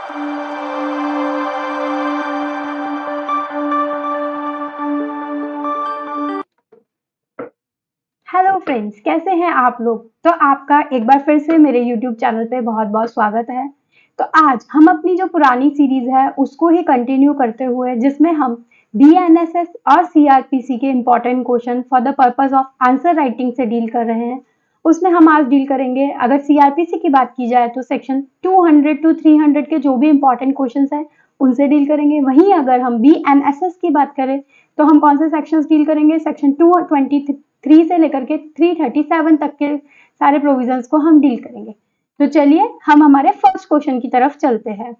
Hello friends, कैसे हैं आप लोग। तो आपका एक बार फिर से मेरे यूट्यूब चैनल पे बहुत बहुत स्वागत है। तो आज हम अपनी जो पुरानी सीरीज है उसको ही कंटिन्यू करते हुए, जिसमें हम बीएनएसएस और सीआरपीसी के important question for the purpose of answer writing से डील कर रहे हैं, उसमें हम आज डील करेंगे। अगर सीआरपीसी की बात की जाए तो सेक्शन 200 टू 300 के जो भी इम्पोर्टेंट क्वेश्चन हैं उनसे डील करेंगे। वहीं अगर हम बीएनएसएस की बात करें तो हम कौन से सेक्शंस डील करेंगे, सेक्शन 223 से लेकर के 337 तक के सारे प्रोविजंस को हम डील करेंगे। तो चलिए हम हमारे फर्स्ट क्वेश्चन की तरफ चलते हैं।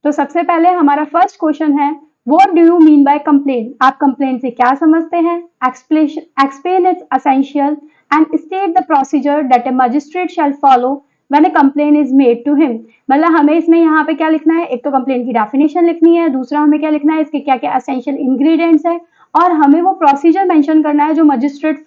तो सबसे पहले हमारा फर्स्ट क्वेश्चन है, what do you mean by complain. आप कंप्लेन से क्या समझते हैं। Explain its essential and state the procedure that a magistrate shall follow when a complain is made to him. मतलब हमें इसमें यहाँ पे क्या लिखना है, एक तो कंप्लेन की डेफिनेशन लिखनी है, दूसरा हमें क्या लिखना है, इसके क्या क्या एसेंशियल इंग्रेडिएंट्स है, और हमें वो प्रोसीजर मेंशन करना है जो मजिस्ट्रेट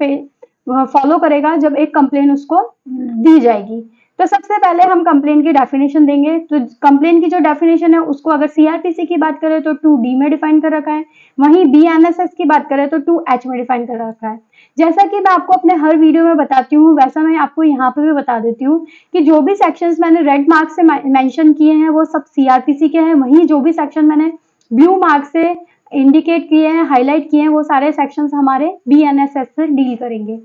फॉलो करेगा जब एक कंप्लेन उसको दी जाएगी। तो सबसे पहले हम कंप्लेन की डेफिनेशन देंगे। तो कंप्लेन की जो डेफिनेशन है उसको अगर सीआरपीसी की बात करें तो 2D में डिफाइन कर रखा है, वहीं बीएनएसएस की बात करें तो 2H में डिफाइन कर रखा है। जैसा कि मैं आपको अपने हर वीडियो में बताती हूँ, वैसा मैं आपको यहाँ पे भी बता देती हूँ कि जो भी सेक्शंस मैंने रेड मार्क से मेंशन किए हैं वो सब सीआरपीसी के हैं, वहीं जो भी सेक्शन मैंने ब्लू मार्क से इंडिकेट किए हैं, हाईलाइट किए हैं, वो सारे सेक्शंस हमारे बीएनएसएस से डील करेंगे।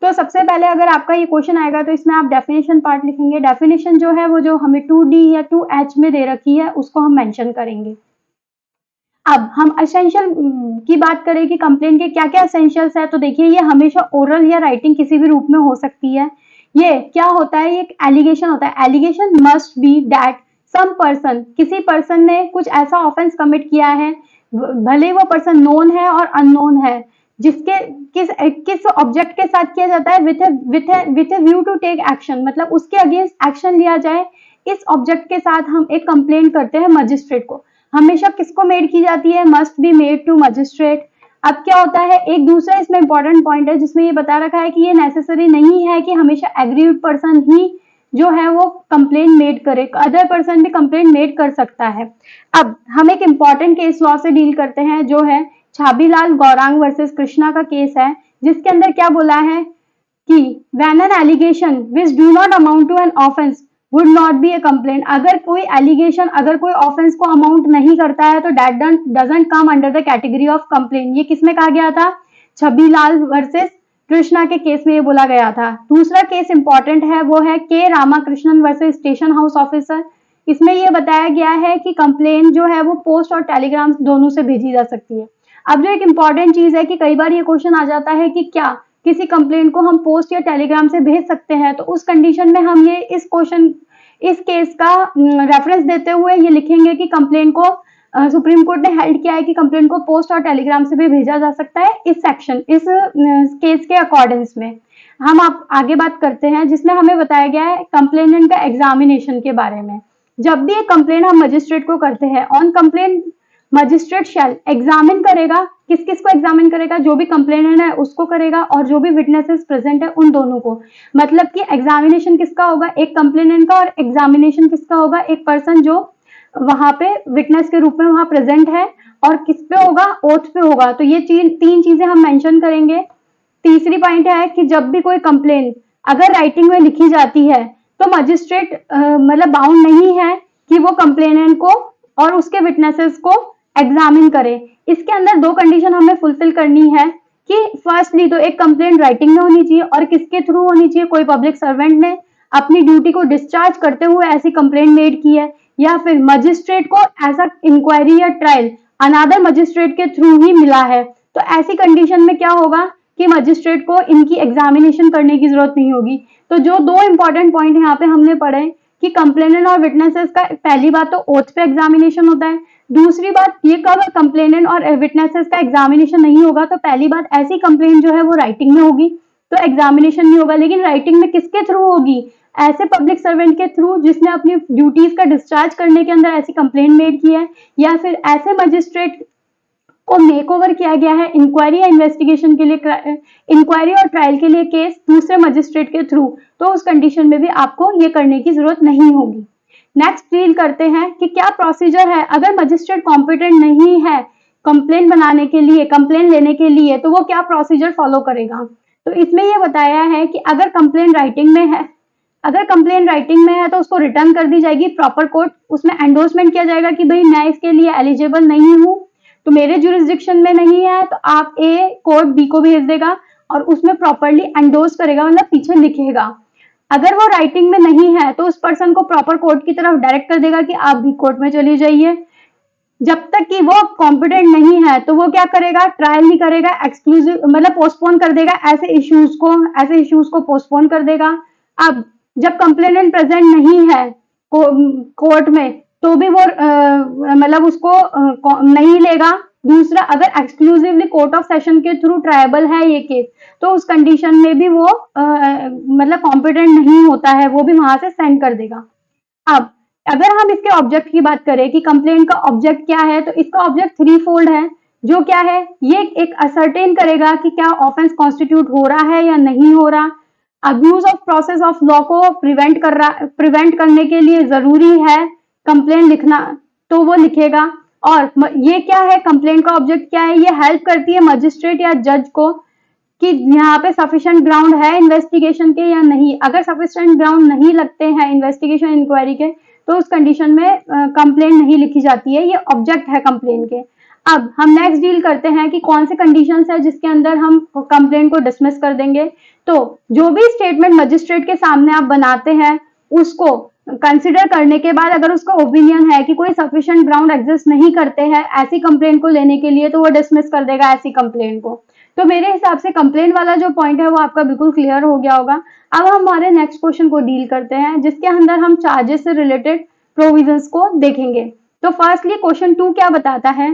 तो सबसे पहले अगर आपका ये क्वेश्चन आएगा तो इसमें आप डेफिनेशन पार्ट लिखेंगे। डेफिनेशन जो है वो जो हमें 2D या 2H में दे रखी है उसको हम मेंशन करेंगे। अब हम एसेंशियल की बात करें कि कंप्लेन के क्या क्या एसेंशियल्स है, तो देखिए ये हमेशा ओरल या राइटिंग किसी भी रूप में हो सकती है। ये क्या होता है, ये एक एलिगेशन होता है। Allegation must be that some person, किसी पर्सन ने कुछ ऐसा ऑफेंस कमिट किया है, भले वो पर्सन नोन है और अननोन है, जिसके किस ऑब्जेक्ट के साथ किया जाता है, with a view to take action, मतलब उसके अगेंस्ट एक्शन लिया जाए। इस ऑब्जेक्ट के साथ हम एक कंप्लेन करते हैं मजिस्ट्रेट को। हमेशा किसको मेड की जाती है, must be made to magistrate. अब क्या होता है, एक दूसरा इसमें इंपॉर्टेंट पॉइंट है जिसमें ये बता रखा है कि ये नेसेसरी नहीं है कि हमेशा एग्रीड पर्सन ही जो है वो कंप्लेन मेड करे, अदर पर्सन भी कंप्लेन मेड कर सकता है। अब हम एक इंपॉर्टेंट केस लॉ से डील करते हैं जो है छाबीलाल गौरांग वर्सेस कृष्णा का केस है, जिसके अंदर क्या बोला है कि when an allegation which do not amount to an offence would not be a complaint. अगर कोई एलिगेशन, अगर कोई ऑफेंस को अमाउंट नहीं करता है तो that doesn't come under the category of complaint. ये किसमें कहा गया था, छबीलाल वर्सेस कृष्णा के केस में ये बोला गया था। दूसरा केस इंपॉर्टेंट है वो है के Ramakrishnan versus station house officer. इसमें यह बताया गया है कि कंप्लेन जो है वो पोस्ट और टेलीग्राम दोनों से भेजी जा सकती है। अब जो एक इंपॉर्टेंट चीज है कि कई बार ये क्वेश्चन आ जाता है कि क्या किसी कंप्लेंट को हम पोस्ट या टेलीग्राम से भेज सकते हैं, तो उस कंडीशन में हम ये इस केस का रेफरेंस देते हुए ये लिखेंगे कि कंप्लेंट को सुप्रीम कोर्ट ने हेल्ड किया है कि कंप्लेंट को पोस्ट और टेलीग्राम से भी भेजा जा सकता है। इस केस के अकॉर्डिंग्स में हम आप आगे बात करते हैं, जिसमें हमें बताया गया है कंप्लेनेंट का एग्जामिनेशन के बारे में। जब भी एक कंप्लेंट हम मजिस्ट्रेट को करते हैं, on complaint magistrate shall examine करेगा, किस किस को एग्जामिन करेगा, जो भी कंप्लेनेंट है उसको करेगा और जो भी विटनेसेस प्रेजेंट है उन दोनों को। मतलब कि एग्जामिनेशन किसका होगा, एक कंप्लेनेंट का, और एग्जामिनेशन किसका होगा, एक पर्सन जो वहां पे विटनेस के रूप में वहां प्रेजेंट है, और किस पे होगा, ओथ पे होगा। तो ये तीन चीजें हम मेंशन करेंगे। तीसरी पॉइंट है कि जब भी कोई कंप्लेन अगर राइटिंग में लिखी जाती है तो मजिस्ट्रेट मतलब बाउंड नहीं है कि वो कंप्लेनेंट को और उसके विटनेसेस को एग्जामिन करे। इसके अंदर दो कंडीशन हमें फुलफिल करनी है कि फर्स्टली तो एक कंप्लेंट राइटिंग में होनी चाहिए, और किसके थ्रू होनी चाहिए, कोई पब्लिक सर्वेंट ने अपनी ड्यूटी को डिस्चार्ज करते हुए ऐसी कंप्लेंट मेड की है, या फिर मजिस्ट्रेट को ऐसा इंक्वायरी या ट्रायल अनादर मजिस्ट्रेट के थ्रू ही मिला है। तो ऐसी कंडीशन में क्या होगा कि मजिस्ट्रेट को इनकी एग्जामिनेशन करने की जरूरत नहीं होगी। तो जो दो इंपॉर्टेंट पॉइंट यहाँ पे हमने पढ़े कि कंप्लेनेंट और विटनेसेस का, पहली बात तो ओथ पे एग्जामिनेशन होता है, दूसरी बात ये कब कंप्लेनेंट और विटनेसेस का एग्जामिनेशन नहीं होगा, तो पहली बात ऐसी कंप्लेंट जो है वो राइटिंग में होगी तो एग्जामिनेशन नहीं होगा। लेकिन राइटिंग में किसके थ्रू होगी, ऐसे पब्लिक सर्वेंट के थ्रू जिसने अपनी ड्यूटीज का डिस्चार्ज करने के अंदर ऐसी कंप्लेंट मेड की है, या फिर ऐसे मजिस्ट्रेट को मेक ओवर किया गया है इंक्वायरी या इन्वेस्टिगेशन के लिए, इंक्वायरी और ट्रायल के लिए केस दूसरे मजिस्ट्रेट के थ्रू, तो उस कंडीशन में भी आपको ये करने की जरूरत नहीं होगी। नेक्स्ट डील करते हैं कि क्या प्रोसीजर है अगर मजिस्ट्रेट कॉम्पिटेंट नहीं है कंप्लेन बनाने के लिए, कंप्लेन लेने के लिए, तो वो क्या प्रोसीजर फॉलो करेगा। तो इसमें ये बताया है कि अगर कंप्लेन राइटिंग में है, अगर कंप्लेन राइटिंग में है तो उसको रिटर्न कर दी जाएगी प्रॉपर कोर्ट, उसमें एंडोर्समेंट किया जाएगा कि भाई मैं इसके लिए एलिजिबल नहीं हूँ, तो मेरे जुरिस्डिक्शन में नहीं है, तो आप ए कोर्ट बी को भेज देगा और उसमें प्रॉपरली एंडोर्स करेगा, मतलब पीछे लिखेगा। अगर वो राइटिंग में नहीं है तो उस पर्सन को प्रॉपर कोर्ट की तरफ डायरेक्ट कर देगा कि आप भी कोर्ट में चली जाइए। जब तक कि वो कॉम्पिटेंट नहीं है तो वो क्या करेगा, ट्रायल नहीं करेगा, एक्सक्लूसिव मतलब पोस्टपोन कर देगा, ऐसे इश्यूज को पोस्टपोन कर देगा। अब जब कंप्लेनेंट प्रेजेंट नहीं है कोर्ट में तो भी वो मतलब उसको नहीं लेगा। दूसरा, अगर एक्सक्लूसिवली कोर्ट ऑफ सेशन के थ्रू ट्रायबल है ये केस, तो उस कंडीशन में भी वो मतलब कॉम्पिटेंट नहीं होता है, वो भी वहां से सेंड कर देगा। अब अगर हम इसके ऑब्जेक्ट की बात करें कि कंप्लेंट का ऑब्जेक्ट क्या है, तो इसका ऑब्जेक्ट थ्री फोल्ड है। जो क्या है, ये एक असर्टेन करेगा कि क्या ऑफेंस कॉन्स्टिट्यूट हो रहा है या नहीं हो रहा। Abuse of process of law को प्रिवेंट करने के लिए जरूरी है कंप्लेंट लिखना, तो वो लिखेगा। और ये क्या है, कंप्लेंट का ऑब्जेक्ट क्या है, ये हेल्प करती है मजिस्ट्रेट या जज को कि यहाँ पे सफिशिएंट ग्राउंड है इन्वेस्टिगेशन के या नहीं। अगर सफिशिएंट ग्राउंड नहीं लगते हैं इन्वेस्टिगेशन इंक्वायरी के, तो उस कंडीशन में कंप्लेंट नहीं लिखी जाती है। ये ऑब्जेक्ट है कंप्लेंट के। अब हम नेक्स्ट डील करते हैं कि कौन से कंडीशंस है जिसके अंदर हम कंप्लेंट को डिसमिस कर देंगे। तो जो भी स्टेटमेंट मजिस्ट्रेट के सामने आप बनाते हैं उसको कंसिडर करने के बाद अगर उसका ओपिनियन है कि कोई सफिशिएंट ग्राउंड एग्जिस्ट नहीं करते हैं ऐसी कंप्लेंट को लेने के लिए, तो वो डिसमिस कर देगा ऐसी कंप्लेंट को। तो मेरे हिसाब से कंप्लेंट वाला जो पॉइंट है वो आपका बिल्कुल क्लियर हो गया होगा। अब हम हमारे नेक्स्ट क्वेश्चन को डील करते हैं जिसके अंदर हम चार्जेस से रिलेटेड प्रोविजंस को देखेंगे। तो फर्स्टली क्वेश्चन 2 क्या बताता है,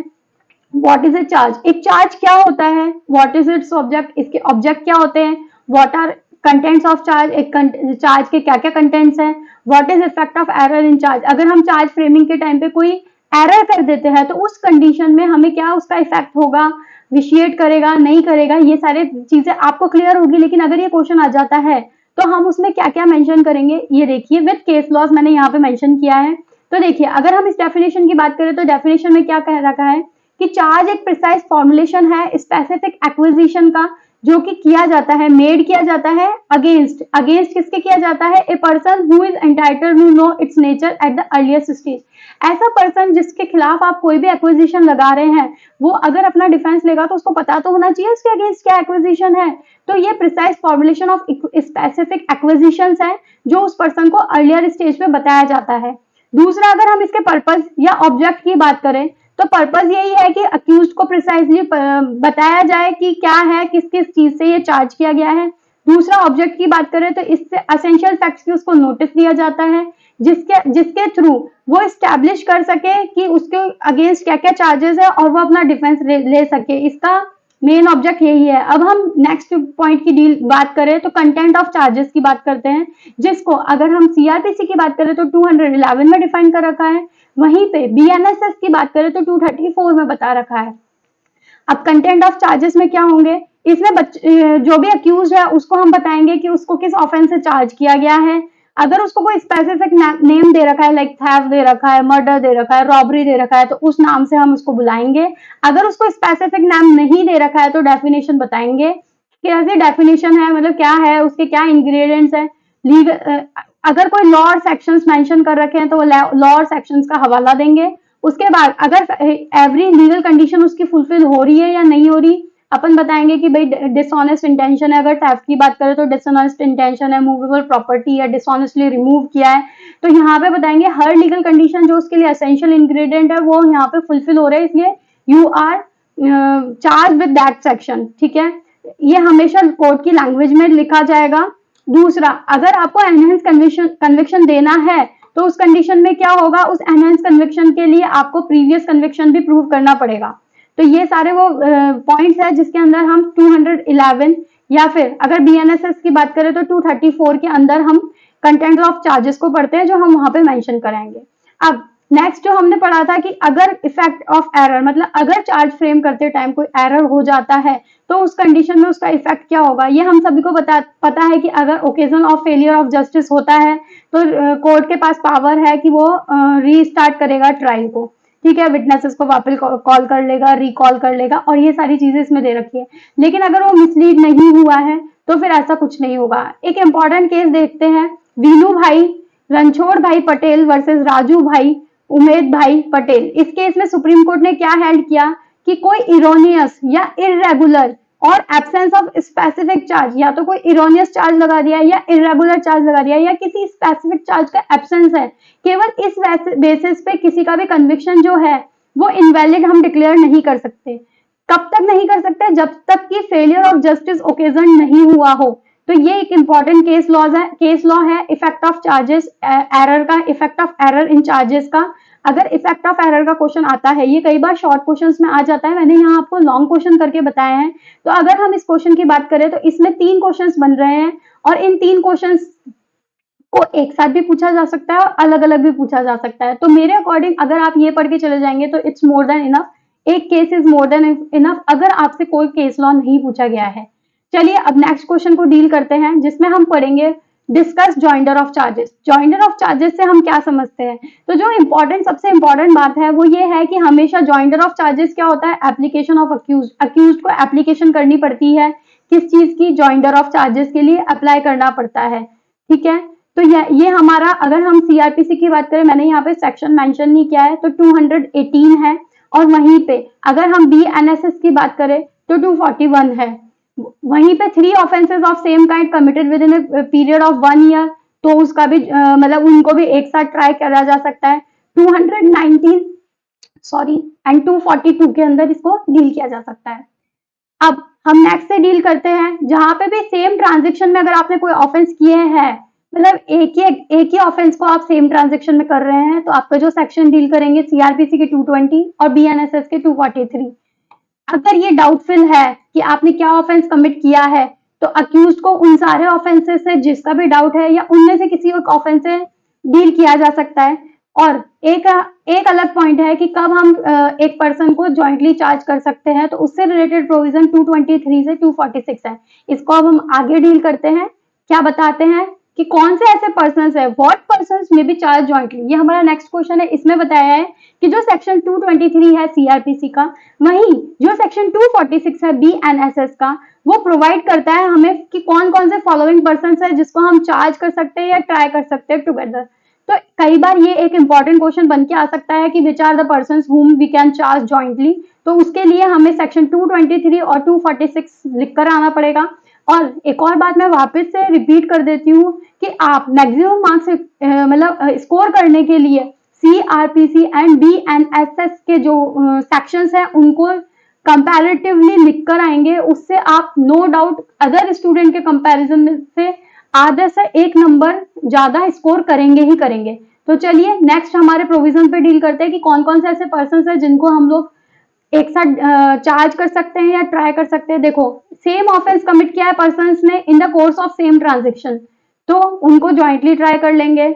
व्हाट इज ए चार्ज। एक चार्ज क्या होता है, व्हाट इज इट्स ऑब्जेक्ट, इसके ऑब्जेक्ट क्या होते हैं, what are contents of charge, एक चार्ज के क्या क्या कंटेंट्स हैं, what is effect of error in charge. अगर हम चार्ज फ्रेमिंग के टाइम पे कोई एरर कर देते हैं तो उस कंडीशन में हमें क्या उसका इफेक्ट होगा, विशिएट करेगा नहीं करेगा, ये सारी चीजें आपको क्लियर होगी। लेकिन अगर ये क्वेश्चन आ जाता है तो हम उसमें क्या क्या मेंशन करेंगे, ये देखिए विद केस लॉज मैंने यहाँ पे मेंशन किया है। तो देखिए अगर हम इस डेफिनेशन की बात करें तो डेफिनेशन में क्या कह रखा है कि चार्ज एक प्रिसाइज फॉर्मुलेशन है स्पेसिफिक एक्विजिशन का, जो कि किया जाता है, मेड किया जाता है अगेंस्ट किसके किया जाता है, a person who is entitled to know its nature at the earliest stage. ऐसा पर्सन जिसके खिलाफ आप कोई भी एक्विजिशन लगा रहे हैं, वो अगर अपना डिफेंस लेगा तो उसको पता तो होना चाहिए उसके अगेंस्ट क्या एक्विजिशन है। तो ये precise formulation of specific acquisitions है जो उस पर्सन को अर्लियर स्टेज पे बताया जाता है। दूसरा, अगर हम इसके पर्पस या ऑब्जेक्ट की बात करें तो पर्पस यही है कि अक्यूज को प्रिसाइजली बताया जाए कि क्या है, किस किस चीज से ये चार्ज किया गया है। दूसरा, ऑब्जेक्ट की बात करें तो इससे एसेंशियल फैक्ट्स की उसको नोटिस दिया जाता है जिसके थ्रू वो स्टैब्लिश कर सके कि उसके अगेंस्ट क्या क्या चार्जेस है और वो अपना डिफेंस ले सके। इसका मेन ऑब्जेक्ट यही है। अब हम नेक्स्ट पॉइंट की डील बात करें तो कंटेंट ऑफ चार्जेस की बात करते हैं, जिसको अगर हम सीआरपीसी की बात करें तो 211 में डिफाइन कर रखा है, वहीं पे बीएनएसएस की बात करें तो 234 में बता रखा है। अब कंटेंट ऑफ चार्जेस में क्या होंगे, इसमें जो भी अक्यूज है उसको हम बताएंगे कि उसको किस ऑफेंस से चार्ज किया गया है। अगर उसको कोई स्पेसिफिक नेम दे रखा है, लाइक थेफ्ट दे रखा है, मर्डर दे रखा है, रॉबरी दे रखा है, तो उस नाम से हम उसको बुलाएंगे। अगर उसको स्पेसिफिक नाम नहीं दे रखा है तो डेफिनेशन बताएंगे कि ऐसी डेफिनेशन है, मतलब क्या है, उसके क्या इंग्रेडिएंट्स है। लीगल अगर कोई लॉ और सेक्शंस मेंशन कर रखे हैं तो वो लॉ और सेक्शंस का हवाला देंगे। उसके बाद अगर एवरी लीगल कंडीशन उसकी फुलफिल हो रही है या नहीं हो रही, अपन बताएंगे कि भाई डिसऑनेस्ट इंटेंशन है। अगर थेफ्ट की बात करें तो डिसऑनेस्ट इंटेंशन है, मूवेबल प्रॉपर्टी है, डिसऑनेस्टली रिमूव किया है, तो यहाँ पे बताएंगे हर लीगल कंडीशन जो उसके लिए एसेंशियल इंग्रेडिएंट है वो यहाँ पे फुलफिल हो रहा है, इसलिए you are charge with that section. ठीक है, ये हमेशा कोर्ट की लैंग्वेज में लिखा जाएगा। दूसरा, अगर आपको एनहेंस कन्विक्शन देना है तो उस कंडीशन में क्या होगा, उस एनहेंस कन्विक्शन के लिए आपको प्रीवियस कन्विक्शन भी प्रूव करना पड़ेगा। तो ये सारे वो पॉइंट्स है जिसके अंदर हम 211 या फिर अगर बीएनएसएस की बात करें तो 234 के अंदर हम कंटेंट ऑफ चार्जेस को पढ़ते हैं जो हम वहां पे मेंशन करेंगे। अब नेक्स्ट जो हमने पढ़ा था कि अगर इफेक्ट ऑफ एरर, मतलब अगर चार्ज फ्रेम करते टाइम कोई एरर हो जाता है तो उस कंडीशन में उसका इफेक्ट क्या होगा। ये हम सभी को पता है कि अगर occasion of failure of justice होता है तो कोर्ट के पास पावर है कि वो रीस्टार्ट करेगा ट्रायल को, ठीक है, विटनेसेस को वापस कॉल कर लेगा, रिकॉल कर लेगा, और ये सारी चीजें इसमें दे रखी है। लेकिन अगर वो मिसलीड नहीं हुआ है तो फिर ऐसा कुछ नहीं होगा। एक इंपॉर्टेंट केस देखते हैं, वीनू भाई रणछोड़ भाई पटेल वर्सेस राजू भाई उमेद भाई पटेल। इस केस में सुप्रीम कोर्ट ने क्या हेल्ड किया कि कोई इरोनियस या इरेगुलर और एब्सेंस ऑफ स्पेसिफिक चार्ज, या तो कोई इरोनियस चार्ज लगा दिया या इरेगुलर चार्ज लगा दिया या किसी स्पेसिफिक चार्ज का एब्सेंस है, केवल इस बेसिस पे किसी का भी कन्विक्शन जो है वो इनवैलिड हम डिक्लेयर नहीं कर सकते। कब तक नहीं कर सकते? जब तक कि फेलियर ऑफ जस्टिस ओकेजन नहीं हुआ हो। तो ये एक इंपॉर्टेंट केस लॉ है इफेक्ट ऑफ चार्जेस एरर का, effect of error in charges का। अगर इफेक्ट ऑफ एरर का क्वेश्चन आता है, ये कई बार शॉर्ट क्वेश्चंस में आ जाता है, मैंने यहाँ आपको लॉन्ग क्वेश्चन करके बताया है। तो अगर हम इस क्वेश्चन की बात करें तो इसमें 3 क्वेश्चंस बन रहे हैं और इन 3 क्वेश्चंस को एक साथ भी पूछा जा सकता है और अलग अलग भी पूछा जा सकता है। तो मेरे अकॉर्डिंग अगर आप ये पढ़ के चले जाएंगे तो इट्स मोर देन इनफ, एक case is more than enough अगर आपसे कोई केस लॉ नहीं पूछा गया है। चलिए अब नेक्स्ट क्वेश्चन को डील करते हैं, जिसमें हम पढ़ेंगे discuss joinder of charges. Joinder of charges से हम क्या समझते हैं? तो जो सबसे इंपॉर्टेंट बात है वो ये है कि हमेशा जॉइंडर ऑफ चार्जेस क्या होता है? एप्लीकेशन ऑफ अक्यूज को एप्लीकेशन करनी पड़ती है, किस चीज की? जॉइंडर ऑफ चार्जेस के लिए अप्लाई करना पड़ता है, ठीक है। तो ये हमारा, अगर हम सीआरपीसी की बात करें, मैंने यहाँ पे सेक्शन मेंशन नहीं किया है, तो 218 है, और वहीं पे अगर हम बीएनएसएस की बात करें तो 241 है। वहीं पे 3 offences of same kind committed with in a period of 1 year, तो उसका भी मतलब उनको भी एक साथ ट्राई करा जा सकता है। 219 सॉरी एंड 242 के अंदर इसको डील किया जा सकता है। अब हम नेक्स्ट से डील करते हैं, जहां पे भी सेम ट्रांजेक्शन में अगर आपने कोई ऑफेंस किए हैं, मतलब एक ही ऑफेंस को आप सेम ट्रांजेक्शन में कर रहे हैं, तो आपका जो सेक्शन डील करेंगे सीआरपीसी के 220 और बीएनएसएस के 243। अगर ये डाउटफुल है कि आपने क्या ऑफेंस कमिट किया है, तो अक्यूज को उन सारे ऑफेंसेस से जिसका भी डाउट है या उनमें से किसी एक ऑफेंस से डील किया जा सकता है। और एक अलग पॉइंट है कि कब हम एक पर्सन को जॉइंटली चार्ज कर सकते हैं, तो उससे रिलेटेड प्रोविजन 223 से 246 है। इसको अब हम आगे डील करते हैं। क्या बताते हैं कि कौन से ऐसे पर्सन है, व्हाट पर्सन्स में बी चार्ज जॉइंटली, ये हमारा नेक्स्ट क्वेश्चन है। इसमें बताया है कि जो सेक्शन 223 है सीआरपीसी का, वहीं जो सेक्शन 246 है बीएनएसएस का, वो प्रोवाइड करता है हमें कि कौन कौन से फॉलोइंग पर्सन है जिसको हम चार्ज कर सकते हैं या ट्राई कर सकते हैं टुगेदर। तो कई बार ये एक इंपॉर्टेंट क्वेश्चन बन के आ सकता है कि which are the persons whom we can charge jointly. तो उसके लिए हमें सेक्शन 223 और 246 लिख कर आना पड़ेगा। और एक और बात मैं वापस से रिपीट कर देती हूँ कि आप मैक्सिमम मार्क्स मतलब स्कोर करने के लिए सीआरपीसी एंड बीएनएसएस के जो सेक्शंस हैं उनको कंपैरेटिवली लिख कर आएंगे, उससे आप नो डाउट अदर स्टूडेंट के कंपैरिजन से आधे से 1 नंबर ज्यादा स्कोर करेंगे ही करेंगे। तो चलिए नेक्स्ट हमारे प्रोविजन पे डील करते हैं कि कौन कौन से ऐसे पर्सन हैं जिनको हम लोग एक साथ चार्ज कर सकते हैं या ट्राई कर सकते हैं। देखो, सेम ऑफेंस कमिट किया है पर्सन्स ने इन the course of same transaction, तो उनको जॉइंटली ट्राई कर लेंगे।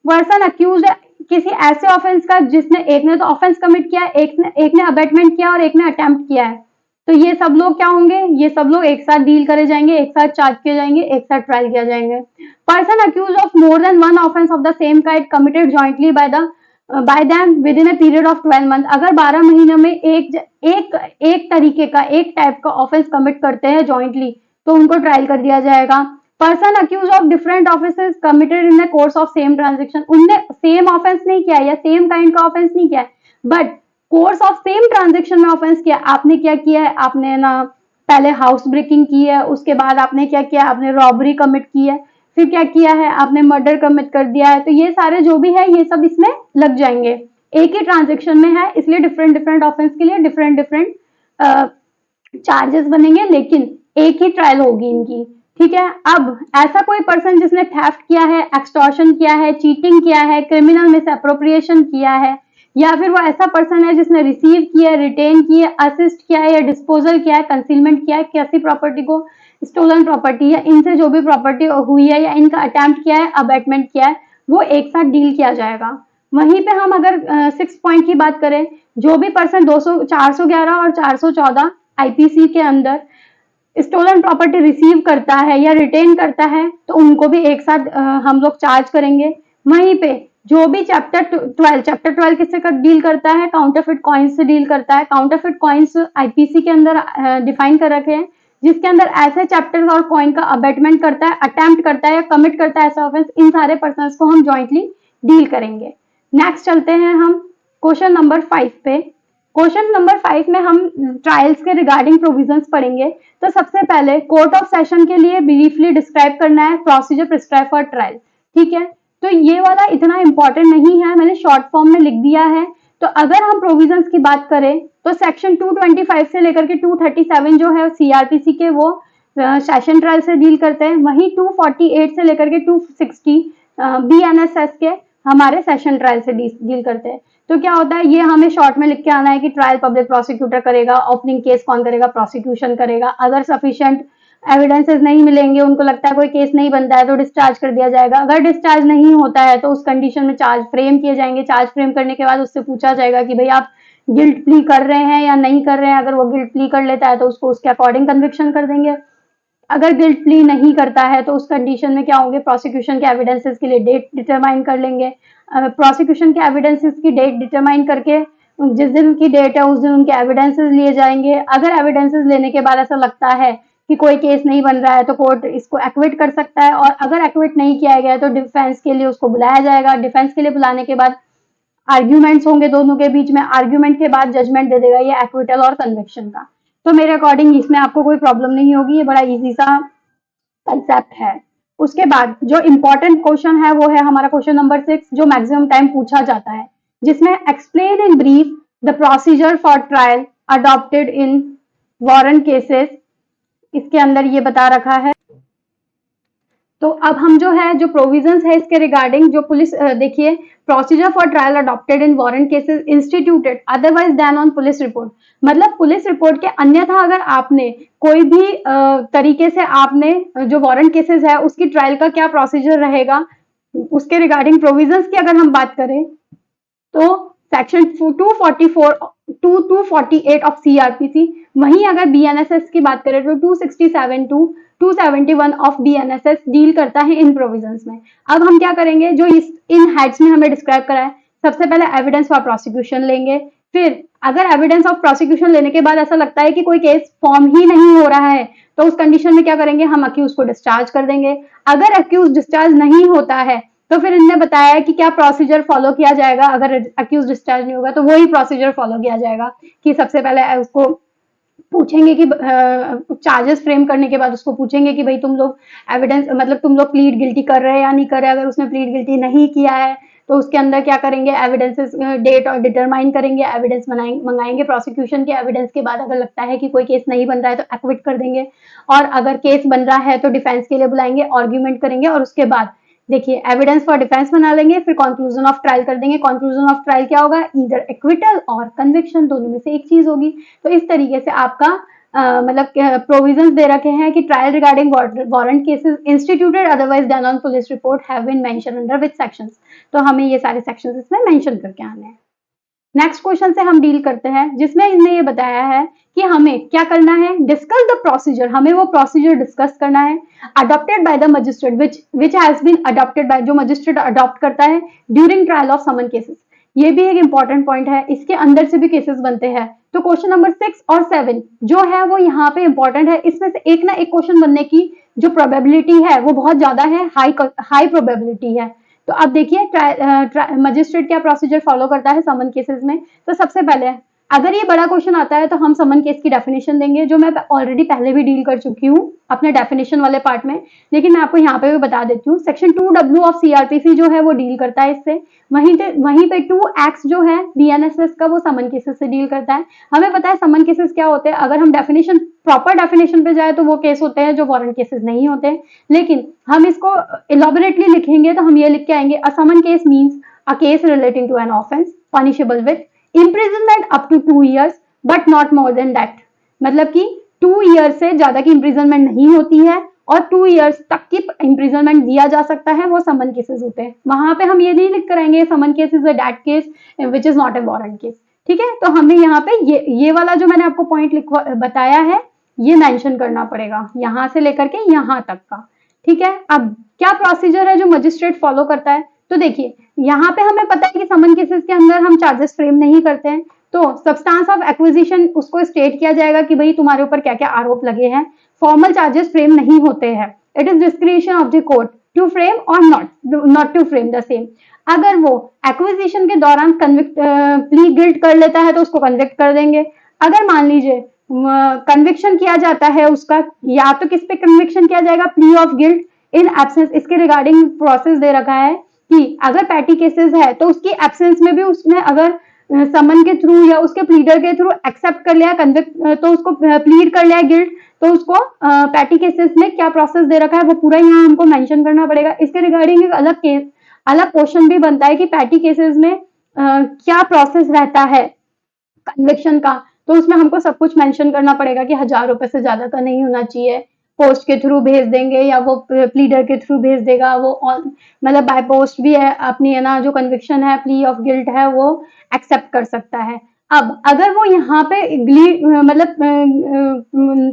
पर्सन अक्यूज है किसी ऐसे ऑफेंस का जिसने, एक ने तो ऑफेंस कमिट किया है, एक ने अबेटमेंट किया और एक ने अटेम्प्ट किया है, तो ये सब लोग क्या होंगे? ये सब लोग एक साथ डील करे जाएंगे, एक साथ चार्ज किए जाएंगे, एक साथ ट्रायल किया जाएंगे। Person accuse of more than 1 offence of the same kind committed jointly by them with in a period of 12 month. अगर 12 महीने में एक तरीके का, एक टाइप का ऑफेंस कमिट करते हैं जॉइंटली, तो उनको ट्रायल कर दिया जाएगा। Person accuse of different offences committed in the course of same transaction, उनने सेम ऑफेंस नहीं किया या सेम काइंड का ऑफेंस नहीं किया, but course of same transaction में ऑफेंस किया। आपने क्या किया है? आपने ना पहले हाउस ब्रेकिंग की है, उसके बाद आपने क्या किया? आपने रॉबरी कमिट की है, फिर क्या किया है? आपने मर्डर कमिट कर दिया है। तो ये सारे जो भी है ये सब इसमें लग जाएंगे, एक ही ट्रांजेक्शन में है, इसलिए डिफरेंट डिफरेंट ऑफेंस के लिए डिफरेंट डिफरेंट चार्जेस बनेंगे, लेकिन एक ही ट्रायल होगी इनकी, ठीक है। अब ऐसा कोई पर्सन जिसने थेफ्ट किया है, एक्सटॉर्शन किया है, चीटिंग किया है, क्रिमिनल मिसअप्रोप्रिएशन किया है, या फिर वो ऐसा पर्सन है जिसने रिसीव किया, रिटेन किया, असिस्ट किया है या डिस्पोजल किया है, कंसीलमेंट किया है किसी प्रॉपर्टी को, स्टोलन प्रॉपर्टी या इनसे जो भी प्रॉपर्टी हुई है या इनका अटेम्प्ट किया है, अबेटमेंट किया है, वो एक साथ डील किया जाएगा। वहीं पे हम अगर 6 पॉइंट की बात करें, जो भी पर्सन 411 और 414 आईपीसी के अंदर स्टोलन प्रॉपर्टी रिसीव करता है या रिटेन करता है तो उनको भी एक साथ हम लोग चार्ज करेंगे। वहीं पे जो भी चैप्टर 12 किससे डील करता है, काउंटरफिट कॉइन्स से डील करता है। काउंटरफिट कॉइन्स आईपीसी के अंदर डिफाइन कर रखे हैं, जिसके अंदर ऐसे चैप्टर और कॉइन का अबेटमेंट करता है, अटेम्प्ट करता है या कमिट करता है ऐसा ऑफेंस, इन सारे पर्सन को हम ज्वाइंटली डील करेंगे। नेक्स्ट चलते हैं हम क्वेश्चन नंबर 5 पे। क्वेश्चन नंबर 5 में हम ट्रायल्स के रिगार्डिंग प्रोविजंस पढ़ेंगे। तो सबसे पहले कोर्ट ऑफ सेशन के लिए ब्रीफली डिस्क्राइब करना है प्रोसीजर प्रिस्क्राइब फॉर ट्रायल। ठीक है, तो ये वाला इतना इंपॉर्टेंट नहीं है, मैंने शॉर्ट फॉर्म में लिख दिया है। तो अगर हम प्रोविजंस की बात करें तो सेक्शन 225 से लेकर के 237 जो है सीआरपीसी के, वो सेशन ट्रायल से डील करते हैं। वहीं 248 से लेकर के 260 बीएनएसएस के हमारे सेशन ट्रायल से डील करते हैं। तो क्या होता है, ये हमें शॉर्ट में लिख के आना है कि ट्रायल पब्लिक प्रोसिक्यूटर करेगा, ओपनिंग केस कौन करेगा, प्रोसिक्यूशन करेगा। अगर सफिशिएंट एविडेंसेस नहीं मिलेंगे, उनको लगता है कोई केस नहीं बनता है तो डिस्चार्ज कर दिया जाएगा। अगर डिस्चार्ज नहीं होता है तो उस कंडीशन में चार्ज फ्रेम किए जाएंगे। चार्ज फ्रेम करने के बाद उससे पूछा जाएगा कि भाई आप गिल्ट प्ली कर रहे हैं या नहीं कर रहे हैं। अगर वो गिल्ट प्ली कर लेता है तो उसको उसके अकॉर्डिंग कन्विक्शन कर देंगे। अगर गिल्ट प्ली नहीं करता है तो उस कंडीशन में क्या होंगे, प्रोसिक्यूशन के एविडेंसेस के लिए डेट डिटरमाइन कर लेंगे। प्रोसिक्यूशन के एविडेंसेस की डेट डिटरमाइन करके जिस दिन की डेट है उस दिन उनके एविडेंसेस लिए जाएंगे। अगर एविडेंसेस लेने के बाद ऐसा लगता है कि कोई केस नहीं बन रहा है तो कोर्ट इसको एक्विट कर सकता है, और अगर एक्विट नहीं किया गया तो डिफेंस के लिए उसको बुलाया जाएगा। डिफेंस के लिए बुलाने के बाद आर्ग्यूमेंट्स होंगे दोनों के बीच में। आर्ग्यूमेंट के बाद जजमेंट दे देगा ये एक्विटल और कन्विक्शन का। तो मेरे अकॉर्डिंग इसमें आपको कोई प्रॉब्लम नहीं होगी, ये बड़ा इजी सा कंसेप्ट है। उसके बाद जो इंपॉर्टेंट क्वेश्चन है वो है हमारा क्वेश्चन नंबर 6, जो मैक्सिमम टाइम पूछा जाता है, जिसमें explain in brief the procedure for trial adopted in warrant cases. इसके अंदर ये बता रखा है। तो अब हम जो है जो प्रोविजंस है इसके रिगार्डिंग, जो पुलिस देखिए, procedure for trial adopted in warrant cases instituted otherwise than on police report. मतलब पुलिस रिपोर्ट के अन्यथा अगर आपने कोई भी तरीके से आपने जो वारंट केसेस है उसकी ट्रायल का क्या प्रोसीजर रहेगा, उसके रिगार्डिंग प्रोविजंस की अगर हम बात करें तो सेक्शन 244 टू 248 ऑफ सीआरपीसी। वहीं अगर बीएनएसएस की बात करें तो 267 टू 271 ऑफ बीएनएसएस डील करता है इन प्रोविजंस में। अब हम क्या करेंगे, जो इन हेड्स में हमें डिस्क्राइब करा है, सबसे पहले एविडेंस फॉर प्रोसिक्यूशन लेंगे। फिर अगर एविडेंस ऑफ प्रोसिक्यूशन लेने के बाद ऐसा लगता है कि कोई केस फॉर्म ही नहीं हो रहा है तो उस कंडीशन में क्या करेंगे, हम अक्यूज को डिस्चार्ज कर देंगे। अगर अक्यूज डिस्चार्ज नहीं होता है तो फिर इनने बताया है कि क्या प्रोसीजर फॉलो किया जाएगा। अगर अक्यूज डिस्चार्ज नहीं होगा तो वही प्रोसीजर फॉलो किया जाएगा कि सबसे पहले उसको पूछेंगे कि चार्जेस फ्रेम करने के बाद उसको पूछेंगे कि भाई तुम लोग एविडेंस मतलब तुम लोग प्लीड गिल्टी कर रहे हैं या नहीं कर रहे। अगर उसने प्लीड गिल्टी नहीं किया है तो उसके अंदर क्या करेंगे, एविडेंसेस डेट और डिटरमाइन करेंगे, एविडेंस मंगाएंगे प्रोसिक्यूशन के। एविडेंस के बाद अगर लगता है कि कोई केस नहीं बन रहा है तो एक्विट कर देंगे, और अगर केस बन रहा है तो डिफेंस के लिए बुलाएंगे, आर्ग्यूमेंट करेंगे, और उसके बाद देखिए एविडेंस फॉर डिफेंस बना लेंगे। फिर कंक्लूजन ऑफ ट्रायल कर देंगे। कंक्लूजन ऑफ ट्रायल क्या होगा, ईदर एक्विटल और कन्विक्शन, दोनों में से एक चीज होगी। तो इस तरीके से आपका मतलब प्रोविजंस दे रखे हैं कि trial regarding warrant cases instituted otherwise done on police report have been mention under which sections. तो हमें ये सारे सेक्शंस इसमें मेंशन करके आने हैं। नेक्स्ट क्वेश्चन से हम डील करते हैं, जिसमें इन्हें ये बताया है कि हमें क्या करना है, डिस्कस द प्रोसीजर। हमें वो प्रोसीजर डिस्कस करना है adopted by the magistrate which has been adopted by, जो मजिस्ट्रेट अडॉप्ट करता है during trial of summon cases. ये भी एक इंपॉर्टेंट पॉइंट है, इसके अंदर से भी केसेस बनते हैं। तो क्वेश्चन नंबर 6 और 7 जो है वो यहाँ पे इंपॉर्टेंट है। इसमें से एक ना एक क्वेश्चन बनने की जो प्रोबेबिलिटी है वो बहुत ज्यादा है, हाई प्रोबेबिलिटी है। तो अब देखिए मजिस्ट्रेट क्या प्रोसीजर फॉलो करता है समन केसेस में। तो सबसे पहले अगर ये बड़ा क्वेश्चन आता है तो हम समन केस की डेफिनेशन देंगे, जो मैं ऑलरेडी पहले भी डील कर चुकी हूँ अपने डेफिनेशन वाले पार्ट में, लेकिन मैं आपको यहाँ पे भी बता देती हूँ। सेक्शन 2W ऑफ सीआरपीसी जो है वो डील करता है इससे। वहीं पे 2X जो है बीएनएसएस का, वो समन केसेस से डील करता है। हमें पता है समन केसेस क्या होते हैं। अगर हम डेफिनेशन प्रॉपर डेफिनेशन पे जाए तो वो केस होते हैं जो वारंट केसेस नहीं होते, लेकिन हम इसको इलॉबरेटली लिखेंगे तो हम ये लिख के आएंगे, a summon case means a case relating to an offence punishable with imprisonment up to 2 years but not more than that। मतलब कि 2 ईयर से ज्यादा की इम्प्रिजनमेंट नहीं होती है और 2 इयर्स तक की इम्प्रिजनमेंट दिया जा सकता है, वो समन केसेस होते हैं। वहां पे हम ये नहीं लिख करेंगे summon case is a date case which is not a warrant case. ठीक है, तो हमें यहाँ पे ये वाला जो मैंने आपको पॉइंट बताया है ये मेंशन करना पड़ेगा, यहां से लेकर के यहां तक का। ठीक है, अब क्या प्रोसीजर है जो मजिस्ट्रेट फॉलो करता है? तो देखिए यहाँ पे हमें पता है कि समन केसेस के अंदर हम चार्जेस फ्रेम नहीं करते हैं, तो सब्सटेंस ऑफ एक्विजिशन उसको स्टेट किया जाएगा कि भाई तुम्हारे ऊपर क्या क्या आरोप लगे हैं। फॉर्मल चार्जेस फ्रेम नहीं होते हैं, it is discretion of the court to frame or not to frame the same. अगर वो एक्विजिशन के दौरान प्ली गिल्ट कर लेता है तो उसको कन्विक्ट कर देंगे। अगर मान लीजिए कन्विक्शन किया जाता है उसका, या तो किस पे कन्विक्शन किया जाएगा, plea of guilt in absence. इसके रिगार्डिंग प्रोसेस दे रखा है कि अगर पैटी केसेस है तो उसकी एब्सेंस में भी उसने अगर समन के थ्रू या उसके प्लीडर के थ्रू एक्सेप्ट कर लिया कन्विक्ट, तो उसको प्लीड कर लिया गिल्ट, तो उसको पैटी केसेस में क्या प्रोसेस दे रखा है वो पूरा यहाँ हमको मेंशन करना पड़ेगा। इसके रिगार्डिंग एक अलग क्वेश्चन भी बनता है कि पैटी केसेस में क्या प्रोसेस रहता है कन्विक्शन का, तो उसमें हमको सब कुछ मेंशन करना पड़ेगा कि 1000 रुपए से ज्यादा का नहीं होना चाहिए, पोस्ट के थ्रू भेज देंगे या वो प्लीडर के थ्रू भेज देगा, वो मतलब बाय पोस्ट भी है अपनी है ना, जो कन्विक्शन है प्ली ऑफ गिल्ट है वो एक्सेप्ट कर सकता है। अब अगर वो यहाँ पे मतलब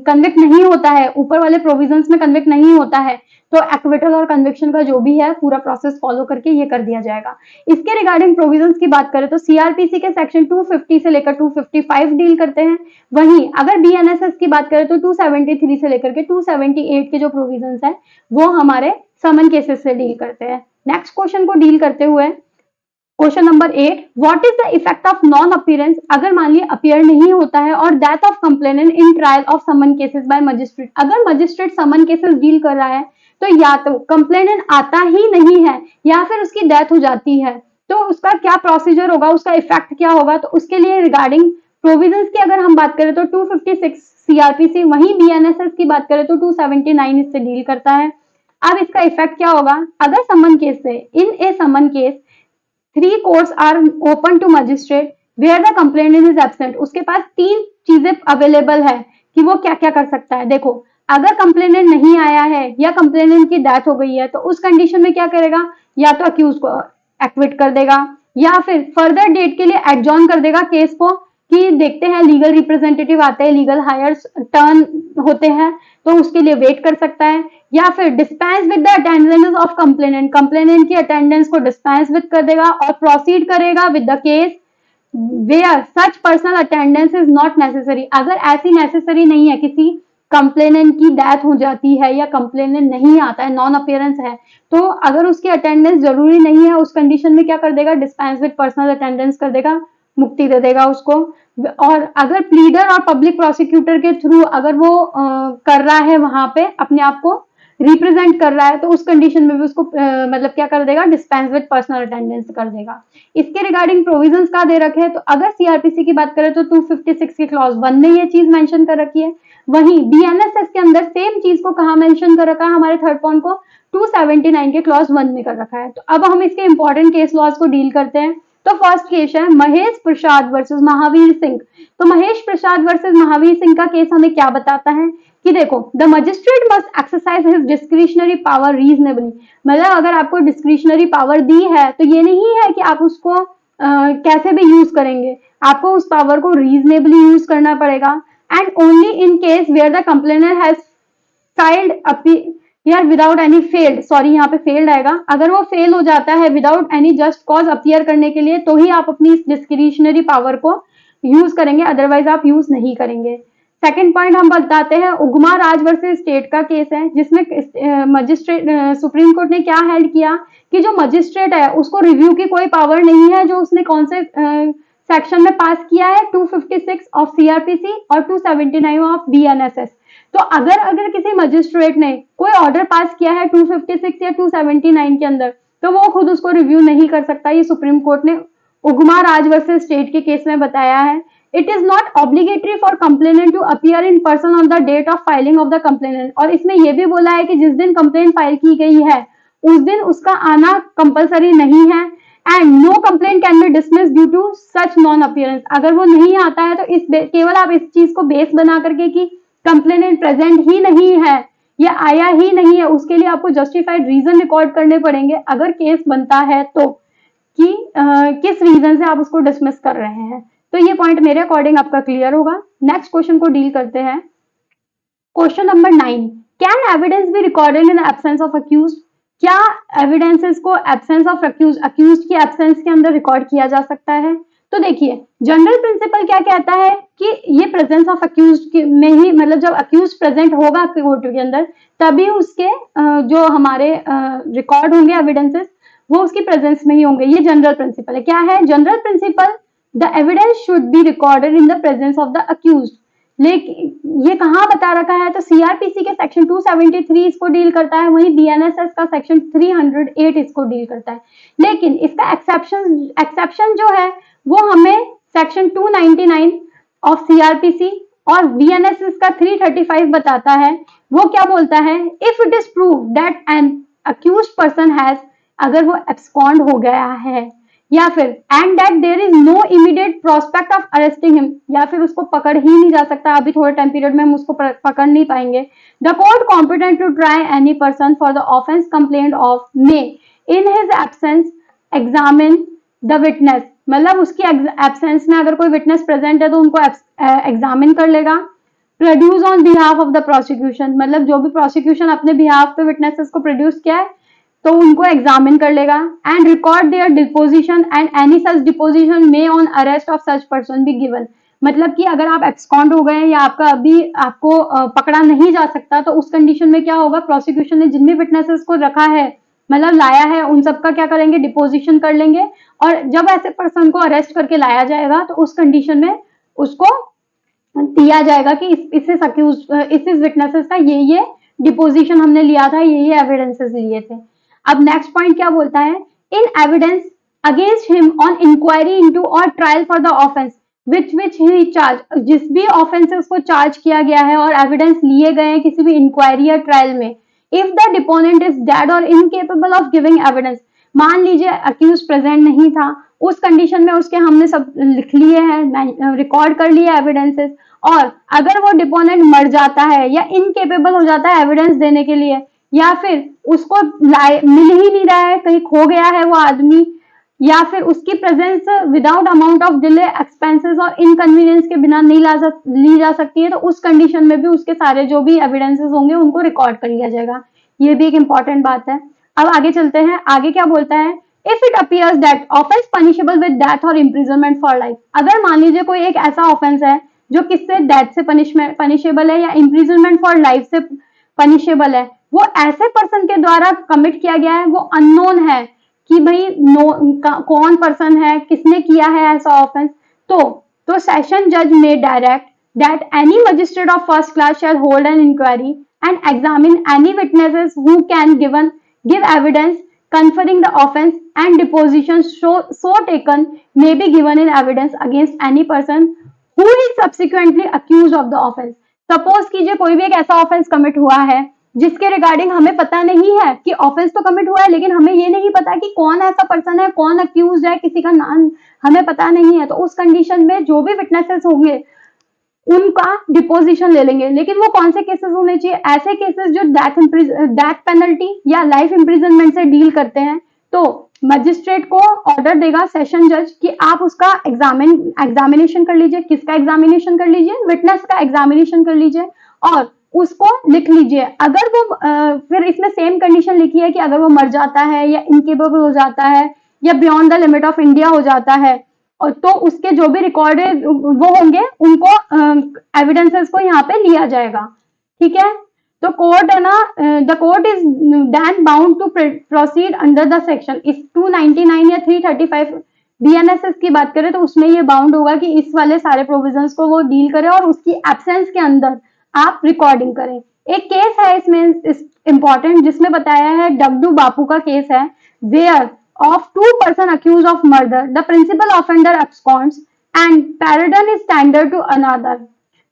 कन्विक्ट नहीं होता है, ऊपर वाले प्रोविजंस में कन्विक्ट नहीं होता है, तो एक्विटल और कन्विक्शन का जो भी है पूरा प्रोसेस फॉलो करके ये कर दिया जाएगा। इसके रिगार्डिंग प्रोविजंस की बात करें तो सीआरपीसी के सेक्शन 250 से लेकर 255 डील करते हैं। वहीं अगर बीएनएसएस की बात करें तो 273 से लेकर के 278 के जो प्रोविजंस है वो हमारे समन केसेस से डील करते हैं। नेक्स्ट क्वेश्चन को डील करते हुए question number 8, what is the effect of non appearance? अगर मान लिया अपीयर नहीं होता है और death of complainant in trial of summon cases by magistrate. अगर मजिस्ट्रेट समन केसेस डील कर रहा है तो या तो कंप्लेनेंट आता ही नहीं है या फिर उसकी डेथ हो जाती है, तो उसका क्या प्रोसीजर होगा, उसका इफेक्ट क्या होगा? तो उसके लिए रिगार्डिंग प्रोविजंस की अगर हम बात करें तो 256 सीआरपीसी, वहीं बीएनएसएस की बात करें तो 279 इससे डील करता है। अब इसका इफेक्ट क्या होगा? अगर समन केस से इन ए समन case 3 courts are open to magistrate where the complainant is absent, उसके पास 3 चीजें अवेलेबल है कि वो क्या क्या कर सकता है। देखो अगर कंप्लेनेंट नहीं आया है या कंप्लेनेंट की डेथ हो गई है तो उस कंडीशन में क्या करेगा, या तो अक्यूज को एक्विट कर देगा या फिर फर्दर डेट के लिए एडजॉर्न कर देगा केस को, कि देखते हैं लीगल रिप्रेजेंटेटिव आते हैं, लीगल हायर्स टर्न होते हैं, तो उसके लिए वेट कर सकता है। या फिर dispense with the attendance of complainant, complainant की अटेंडेंस को डिस्पेंस विद कर देगा और प्रोसीड करेगा with the case where such personal attendance is not necessary. अगर ऐसी नेसेसरी नहीं है, किसी कंप्लेनेंट की डेथ हो जाती है या कंप्लेनेंट नहीं आता है, नॉन अपीयरेंस है, तो अगर उसकी अटेंडेंस जरूरी नहीं है उस कंडीशन में क्या कर देगा, डिस्पेंस विद पर्सनल अटेंडेंस कर देगा, मुक्ति दे देगा उसको। और अगर प्लीडर और पब्लिक प्रोसिक्यूटर के थ्रू अगर वो कर रहा है वहां पे अपने आप को रिप्रेजेंट कर रहा है, तो उस कंडीशन में भी उसको मतलब क्या कर देगा, डिस्पेंस विद पर्सनल अटेंडेंस कर देगा। इसके रिगार्डिंग प्रोविजंस का दे रखे हैं, तो अगर सीआरपीसी की बात करें तो 256 के क्लॉज 1 में ये चीज मेंशन कर रखी है। वहीं बीएनएसएस के अंदर सेम चीज को कहा मेंशन कर रखा है, हमारे थर्ड पॉइंट को 279 के क्लॉज 1 में कर रखा है। तो अब हम इसके इंपॉर्टेंट केस लॉज को डील करते हैं। तो फर्स्ट केस है महेश प्रसाद वर्सेस महावीर सिंह। तो महेश प्रसाद वर्सेस महावीर सिंह का केस हमें क्या बताता है कि देखो the magistrate must exercise his discretionary power reasonably. मतलब अगर आपको डिस्क्रिशनरी पावर दी है तो ये नहीं है कि आप उसको कैसे भी यूज करेंगे, आपको उस पावर को रीजनेबली यूज करना पड़ेगा। And only in case where the complainer has filed appear without any failed, sorry यहाँ पे फेल्ड आएगा, अगर वो फेल हो जाता है without any just cause appear करने के लिए, तो ही आप अपनी इस डिस्क्रिशनरी पावर को यूज करेंगे, अदरवाइज आप यूज नहीं करेंगे। सेकंड पॉइंट हम बताते हैं उगमा राज वर्सेस स्टेट का केस है, जिसमें मजिस्ट्रेट सुप्रीम कोर्ट ने क्या हेल्ड किया कि जो मजिस्ट्रेट है उसको रिव्यू की कोई पावर नहीं है, जो उसने कौन से सेक्शन में पास किया है, 256 ऑफ सीआरपीसी और 279 ऑफ बीएनएसएस। तो अगर किसी मजिस्ट्रेट ने कोई ऑर्डर पास किया है 256 या 279 के अंदर, तो वो खुद उसको रिव्यू नहीं कर सकता। ये सुप्रीम कोर्ट ने उगमा राज वर्सेस स्टेट के केस में बताया है। It is not obligatory for complainant to appear in person on the date of filing of the complainant. और इसमें यह भी बोला है कि जिस दिन कंप्लेंट फाइल की गई है उस दिन उसका आना कंपलसरी नहीं है। And no complaint can be dismiss due to such non appearance. अगर वो नहीं आता है तो केवल आप इस चीज को बेस बना करके कि कंप्लेनेंट प्रेजेंट ही नहीं है, ये आया ही नहीं है, उसके लिए आपको जस्टिफाइड रीजन रिकॉर्ड करने पड़ेंगे अगर केस बनता है तो, कि किस रीजन से आप उसको डिसमिस कर रहे हैं। तो ये पॉइंट मेरे अकॉर्डिंग आपका क्लियर होगा। नेक्स्ट क्वेश्चन को डील करते हैं। Question number 9, can evidence be recorded in absence of accuse? क्या एविडेंसेस को एब्सेंस ऑफ अक्यूज की एब्सेंस के अंदर रिकॉर्ड किया जा सकता है? तो देखिए, जनरल प्रिंसिपल क्या कहता है कि ये प्रेजेंस ऑफ अक्यूज में ही, मतलब जब अक्यूज प्रेजेंट होगा कोर्ट के अंदर तभी उसके जो हमारे रिकॉर्ड होंगे एविडेंसेस वो उसकी प्रेजेंस में ही होंगे। ये जनरल प्रिंसिपल है। क्या है general principle? The evidence should be recorded in the presence of the accuse. लेकिन ये कहाँ बता रखा है? तो सीआरपीसी के सेक्शन 273 इसको डील करता है, वहीं बीएनएसएस का सेक्शन 308 इसको डील करता है। लेकिन इसका एक्सेप्शन जो है वो हमें सेक्शन 299 ऑफ सीआरपीसी और बीएनएसएस का 335 बताता है। वो क्या बोलता है? If it is prove that an accused person has, अगर वो एब्सकॉन्ड हो गया है या फिर and that there is no immediate prospect of arresting him, या फिर उसको पकड़ ही नहीं जा सकता, अभी थोड़े टाइम पीरियड में हम उसको पकड़ नहीं पाएंगे। The court competent to try any person for the offence complaint of may in his absence examine the witness, मतलब उसकी एब्सेंस में अगर कोई विटनेस प्रेजेंट है तो उनको एग्जामिन कर लेगा। Produce on behalf of the prosecution, मतलब जो भी प्रोसिक्यूशन अपने बिहाफ पे विटनेसेस को प्रोड्यूस किया है तो उनको एग्जामिन कर लेगा। And record their deposition and any such deposition may on arrest of such person be given, मतलब कि अगर आप एब्सकॉन्ड हो गए या आपका अभी आपको पकड़ा नहीं जा सकता तो उस कंडीशन में क्या होगा? प्रोसिक्यूशन ने जिन भी विटनेसेस को रखा है, मतलब लाया है, उन सबका क्या करेंगे? डिपोजिशन कर लेंगे। और जब ऐसे पर्सन को अरेस्ट करके लाया जाएगा तो उस कंडीशन में उसको दिया जाएगा कि इस विटनेसेस का ये डिपोजिशन हमने लिया था, ये एविडेंसेस लिए थे। अब नेक्स्ट पॉइंट क्या बोलता है? In evidence against him on inquiry into or trial for the offence which he charge, जिस भी ऑफेंस से उसको चार्ज किया गया है और एविडेंस लिए गए हैं किसी भी इंक्वायरी या ट्रायल में, if the deponent is dead और इनकेपेबल ऑफ गिविंग एविडेंस, मान लीजिए अक्यूज प्रेजेंट नहीं था, उस कंडीशन में उसके हमने सब लिख लिए हैं, रिकॉर्ड कर लिए एविडेंसेस, और अगर वो डिपोनेंट मर जाता है या इनकेपेबल हो जाता है एविडेंस देने के लिए, या फिर उसको मिल ही नहीं रहा है, कहीं खो गया है वो आदमी, या फिर उसकी presence without amount of delay, expenses और इनकन्वीनियंस के बिना नहीं ली जा सकती है, तो उस कंडीशन में भी उसके सारे जो भी एविडेंसेस होंगे उनको रिकॉर्ड कर लिया जाएगा। ये भी एक इंपॉर्टेंट बात है। अब आगे चलते हैं, आगे क्या बोलता है? If it appears that offence punishable with death और इम्प्रिजनमेंट फॉर लाइफ, अगर मान लीजिए कोई एक ऐसा ऑफेंस है जो किससे डेथ से पनिशेबल है या इम्प्रिजनमेंट फॉर लाइफ से पनिशेबल है, वो ऐसे पर्सन के द्वारा कमिट किया गया है, वो अननोन है कि भाई कौन पर्सन है, किसने किया है ऐसा ऑफेंस, तो सेशन जज may direct that any magistrate of first class shall hold an inquiry and examine any witnesses who can give evidence conferring the offense and deposition so taken may be given in evidence against any person who is subsequently accused of the offense। Suppose कीजिए कोई भी एक ऐसा offence commit हुआ है जिसके regarding हमें पता नहीं है कि ऑफेंस तो कमिट हुआ है, लेकिन हमें ये नहीं पता कि कौन ऐसा पर्सन है, कौन अक्यूज है, किसी का नाम हमें पता नहीं है, तो उस कंडीशन में जो भी विटनेसेस होंगे उनका डिपोजिशन ले लेंगे। लेकिन वो कौन से केसेस होने चाहिए? ऐसे केसेस जो डेथ पेनल्टी या लाइफ इम्प्रिजनमेंट से डील करते हैं। तो मजिस्ट्रेट को ऑर्डर देगा सेशन जज कि आप उसका एग्जामिनेशन कर लीजिए। किसका एग्जामिनेशन कर लीजिए? विटनेस का एग्जामिनेशन कर लीजिए और उसको लिख लीजिए। अगर वो फिर इसमें सेम कंडीशन लिखी है कि अगर वो मर जाता है या इनकेपेबल हो जाता है या beyond the limit of India हो जाता है, और तो उसके जो भी रिकॉर्डेड वो होंगे उनको एविडेंसेस को यहाँ पे लिया जाएगा। ठीक है, तो कोर्ट है ना, the court is then bound to proceed under the section. इस 299 या 335 बीएनएसएस की बात करें तो उसमें ये बाउंड होगा कि इस वाले सारे प्रोविजंस को वो डील करे और उसकी एब्सेंस के अंदर आप रिकॉर्डिंग करें। एक केस है इसमें इंपॉर्टेंट जिसमें बताया है, डगडू बापू का केस है, where of two person accused of murder, the principal offender absconds and pardon is tendered to another.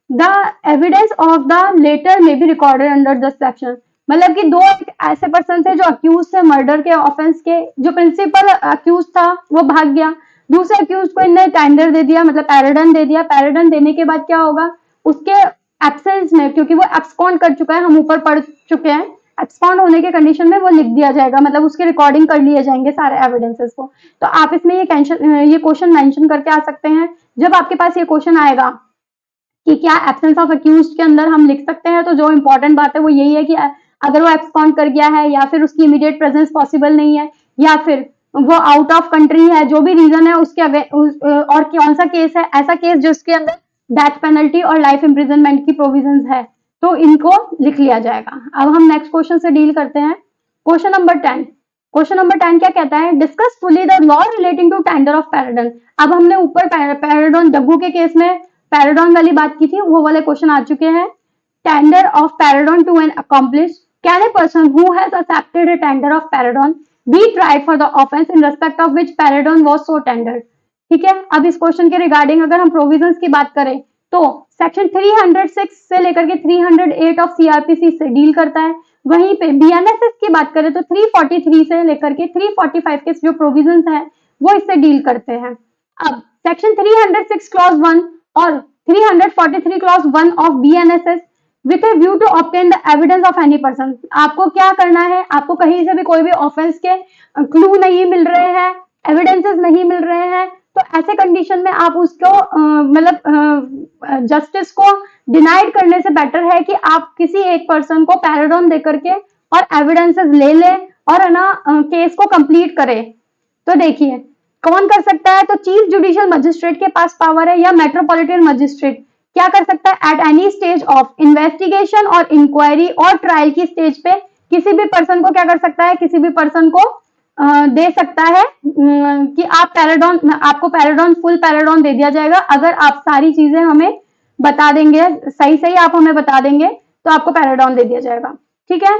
The evidence of the later may be recorded under the section। मतलब कि दो ऐसे पर्सन थे जो अक्यूज थे murder के offence के, जो प्रिंसिपल अक्यूज था वो भाग गया, दूसरे अक्यूज को इन्हें टेंडर दे दिया, मतलब पैराडन दे दिया। पैराडन देने के बाद क्या होगा? उसके एब्सेंस में, क्योंकि वो एब्सकॉन्ड कर चुका है, हम ऊपर पढ़ चुके हैं, एब्सकॉन्ड होने के कंडीशन में वो लिख दिया जाएगा, मतलब उसकी रिकॉर्डिंग कर लिए जाएंगे सारे एविडेंसेस को। तो आप इसमें ये क्वेश्चन मेंशन करके आ सकते हैं। जब आपके पास ये क्वेश्चन आएगा कि क्या एब्सेंस ऑफ अक्यूज्ड के अंदर हम लिख सकते हैं, तो जो इंपॉर्टेंट बात है वो यही है कि अगर वो एब्सकॉन्ड कर गया है, या फिर उसकी इमीडिएट प्रेजेंस पॉसिबल नहीं है, या फिर वो आउट ऑफ कंट्री है, जो भी रीजन है उसके और कौन सा केस है, ऐसा केस जिसके अंदर डेथ पेनल्टी और लाइफ इम्प्रिजनमेंट की प्रोविजंस है, तो इनको लिख लिया जाएगा। अब हम नेक्स्ट क्वेश्चन से डील करते हैं। Question number 10। क्वेश्चन नंबर 10 क्या कहता है? Discuss fully the law relating to tender of pardon. अब हमने ऊपर पैराडन जग्गू के केस में पैराडन वाली बात की थी, वो वाले क्वेश्चन आ चुके हैं। Tender of pardon to an accomplice, can a person who has accepted a tender of paragon be tried for the offense in respect of which paragon was so tendered? ठीक है, अब इस क्वेश्चन के regarding अगर हम provisions की बात करें तो सेक्शन 306 से लेकर के 308 ऑफ सीआरपीसी से डील करता है। वहीं पे बीएनएसएस की बात करें तो 343 से लेकर के 345 के जो प्रोविजंस हैं वो इससे डील करते हैं। अब सेक्शन 306 क्लॉज 1 और 343 clause 1 of BNSS with a view to obtain the evidence of any person. आपको क्या करना है? आपको कहीं से भी कोई भी ऑफेंस के क्लू नहीं मिल रहे हैं, एविडेंसेस नहीं मिल रहे हैं, तो ऐसे कंडीशन में आप उसको मतलब जस्टिस को डिनाइड करने से बेटर है कि आप किसी एक पर्सन को पैराडॉन दे करके और एविडेंसेस ले ले और है ना केस को कंप्लीट करे। तो देखिए कौन कर सकता है? तो चीफ जुडिशियल मजिस्ट्रेट के पास पावर है, या मेट्रोपॉलिटन मजिस्ट्रेट क्या कर सकता है? Eight any stage of investigation और इंक्वायरी और ट्रायल की स्टेज पे किसी भी पर्सन को क्या कर सकता है? किसी भी पर्सन को दे सकता है कि आप पैराडॉन, आपको पैराडॉन, फुल पैराडॉन दे दिया जाएगा अगर आप सारी चीजें हमें बता देंगे, सही सही आप हमें बता देंगे तो आपको पैराडॉन दे दिया जाएगा। ठीक है,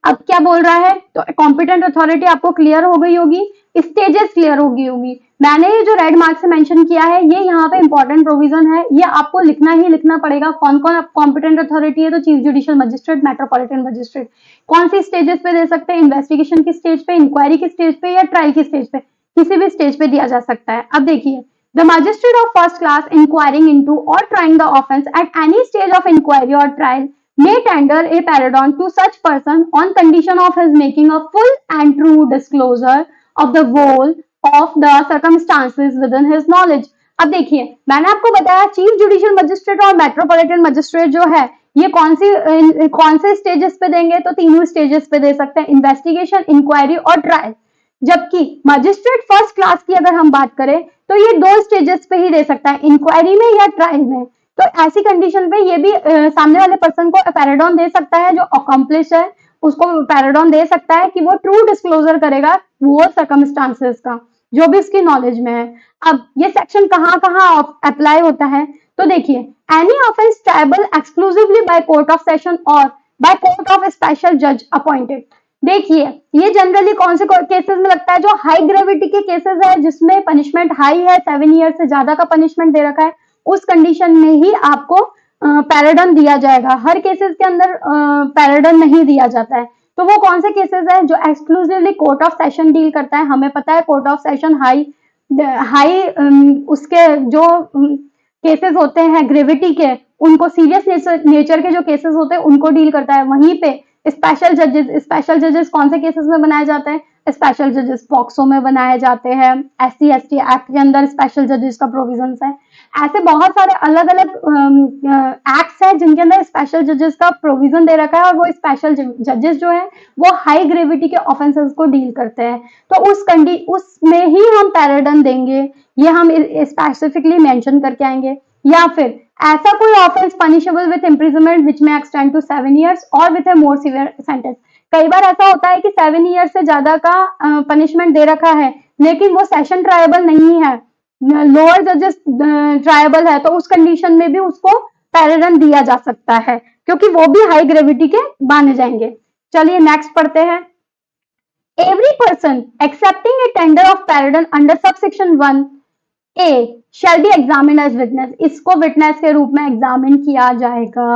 अब क्या बोल रहा है? तो कॉम्पिटेंट अथॉरिटी आपको क्लियर हो गई होगी, स्टेजेस क्लियर हो गई होगी। मैंने ये जो रेड मार्क से मेंशन किया है ये यहाँ पे इंपॉर्टेंट प्रोविजन है, ये आपको लिखना ही लिखना पड़ेगा। कौन कौन कॉम्पिटेंट अथॉरिटी है? तो chief judicial magistrate, metropolitan magistrate. कौन सी स्टेजेस पे दे सकते हैं? इन्वेस्टिगेशन की स्टेज पे, इंक्वायरी की स्टेज पे, या ट्रायल की स्टेज पे, किसी भी स्टेज पे दिया जा सकता है। अब देखिए, the magistrate of first class inquiring into or trying the offence at any stage of inquiry or trial may tender a paragon to such person on condition of his making a full and true disclosure of the whole of the circumstances within his knowledge। अब देखिए मैंने आपको बताया chief judicial magistrate और metropolitan magistrate जो है ये कौन से स्टेजेस पे देंगे? तो तीनों स्टेजेस पे दे सकते हैं, इन्वेस्टिगेशन, इंक्वायरी और ट्रायल। जबकि मजिस्ट्रेट फर्स्ट क्लास की अगर हम बात करें तो ये 2 स्टेजेस पे ही दे सकता है, इंक्वायरी में या ट्रायल में। तो ऐसी कंडीशन पे ये भी सामने वाले पर्सन को पैराडॉन दे सकता है, जो अकम्प्लिश है उसको पैराडॉन दे सकता है कि वो ट्रू डिस्क्लोजर करेगा वो सर्कमस्टांसेस का जो भी उसकी नॉलेज में है। अब ये सेक्शन कहाँ कहाँ अप्लाई होता है? तो देखिए, any offence tribal exclusively by court of session और बाय कोर्ट ऑफ स्पेशल जज अपॉइंटेड। देखिए ये जनरली कौन से केसेस में लगता है? जो हाई ग्रेविटी के केसेस है जिसमें पनिशमेंट हाई है, 7 ईयर से ज्यादा का पनिशमेंट दे रखा है, उस कंडीशन में ही आपको पैराडन दिया जाएगा। हर केसेस के अंदर पैराडन नहीं दिया जाता है। तो वो कौन से केसेस है? जो exclusively court of session deal करता है। हमें पता है कोर्ट ऑफ सेशन हाई उसके जो केसेस होते हैं ग्रेविटी के, उनको सीरियस नेचर के जो केसेस होते हैं उनको डील करता है। वहीं पे स्पेशल जजेस कौन से केसेस में बनाए जाते हैं? स्पेशल जजेस पॉक्सो में बनाए जाते हैं, SC/ST एक्ट के अंदर स्पेशल जजेस का प्रोविजंस है। ऐसे बहुत सारे अलग अलग एक्ट्स हैं जिनके अंदर स्पेशल जजेस का प्रोविजन दे रखा है, और वो स्पेशल जजेस जो है वो हाई ग्रेविटी के ऑफेंसेस को डील करते हैं। तो उसमें ही हम पैराडन देंगे, ये हम स्पेसिफिकली मेंशन करके आएंगे। या फिर ऐसा कोई ऑफेंस पनिशेबल विथ इम्प्रिजनमेंट विच में एक्सटेंड टू 7 ईयर्स और with A more severe sentence. कई बार ऐसा होता है कि 7 ईयर से ज्यादा का पनिशमेंट दे रखा है लेकिन वो सेशन ट्रायबल नहीं है, लोअर जजेस ट्रायबल है, तो उस कंडीशन में भी उसको पैराडन दिया जा सकता है क्योंकि वो भी हाई ग्रेविटी के माने जाएंगे। चलिए नेक्स्ट पढ़ते हैं। Every person accepting a tender of pardon under subsection 1A shall be examined as witness। इसको विटनेस के रूप में एग्जामिन किया जाएगा।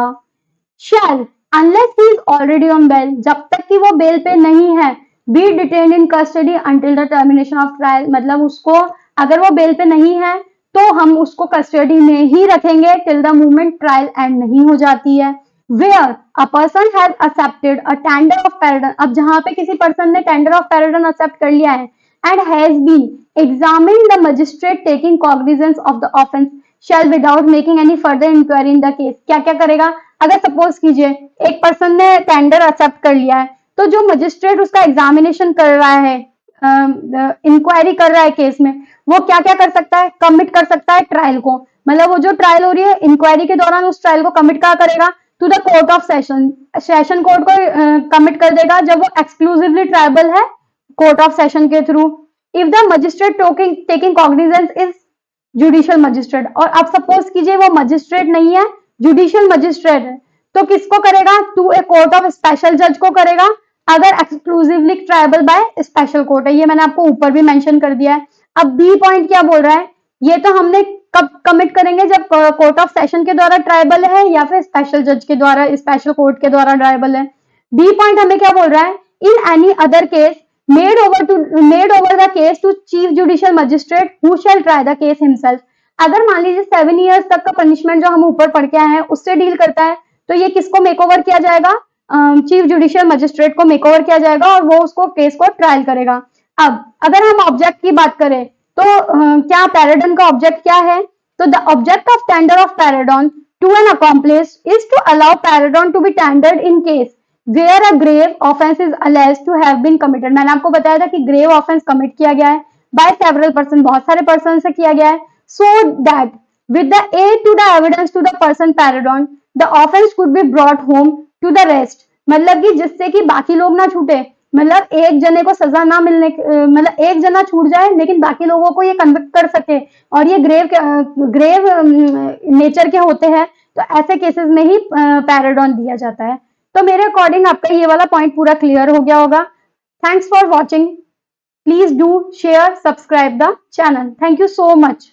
shall unless he is already on bail, जब तक कि वो बेल पे नहीं है, be detained in custody until the termination of trial। मतलब उसको अगर वो बेल पे नहीं है तो हम उसको कस्टडी में ही रखेंगे till the moment trial end नहीं हो जाती है। Where a person has accepted a tender of pardon, अब जहां पे किसी पर्सन ने टेंडर ऑफ पैराडन एक्सेप्ट कर लिया है and has been examine the magistrate taking cognizance of the offence shall without making any further inquiry in the case. क्या क्या करेगा? अगर सपोज कीजिए एक पर्सन ने टेंडर एक्सेप्ट कर लिया है, तो जो मजिस्ट्रेट उसका एग्जामिनेशन कर रहा है, इंक्वायरी कर रहा है केस में, वो क्या क्या कर सकता है? कमिट कर सकता है ट्रायल को। मतलब वो जो ट्रायल हो रही है, इंक्वायरी के दौरान उस ट्रायल को कमिट क्या करेगा? To the court of session, session court को कमिट कर देगा जब वो एक्सक्लूसिवली ट्रायबल है कोर्ट ऑफ सेशन के थ्रू। If the magistrate taking cognizance is judicial magistrate, और अब सपोज कीजिए वो मजिस्ट्रेट नहीं है, जुडिशियल मजिस्ट्रेट है, तो किसको करेगा? To a court of special जज को करेगा, अगर exclusively triable by special court है। ये मैंने आपको ऊपर भी मेंशन कर दिया है। अब बी पॉइंट क्या बोल रहा है? ये तो हमने कब कमिट करेंगे? जब कोर्ट ऑफ सेशन के द्वारा ट्रायबल है या फिर स्पेशल जज के द्वारा, स्पेशल कोर्ट के द्वारा ट्रायबल है। बी पॉइंट हमें क्या बोल रहा है? In any other case made over the case to chief judicial magistrate who shall try the case himself. अगर मान लीजिए 7 ईयर्स तक का पनिशमेंट जो हम ऊपर पढ़ के आए हैं उससे डील करता है, तो ये किसको मेक ओवर किया जाएगा? चीफ जुडिशियल मजिस्ट्रेट को मेक ओवर किया जाएगा और वो उसको केस को ट्रायल करेगा। अब अगर हम ऑब्जेक्ट की बात करें तो क्या पैराडन का ऑब्जेक्ट क्या है? तो the object of tender of pardon to an accomplice is to allow pardon to be tendered in case where a grave offence is alleged to have been committed. मैंने आपको बताया था कि ग्रेव ऑफेंस कमिट किया गया है by several person, बहुत सारे पर्सन से किया गया है, so that with the aid to the evidence to the person pardon the offence could be brought home to the rest. मतलब कि जिससे कि बाकी लोग ना छूटे, मतलब एक जने को सजा ना मिलने, मतलब एक जना छूट जाए लेकिन बाकी लोगों को ये कन्विक्ट कर सके, और ये ग्रेव नेचर के होते हैं, तो ऐसे केसेस में ही पैराडन दिया जाता है। तो मेरे अकॉर्डिंग आपका ये वाला पॉइंट पूरा क्लियर हो गया होगा। Thanks for watching. Please do share, subscribe the channel. Thank you so much.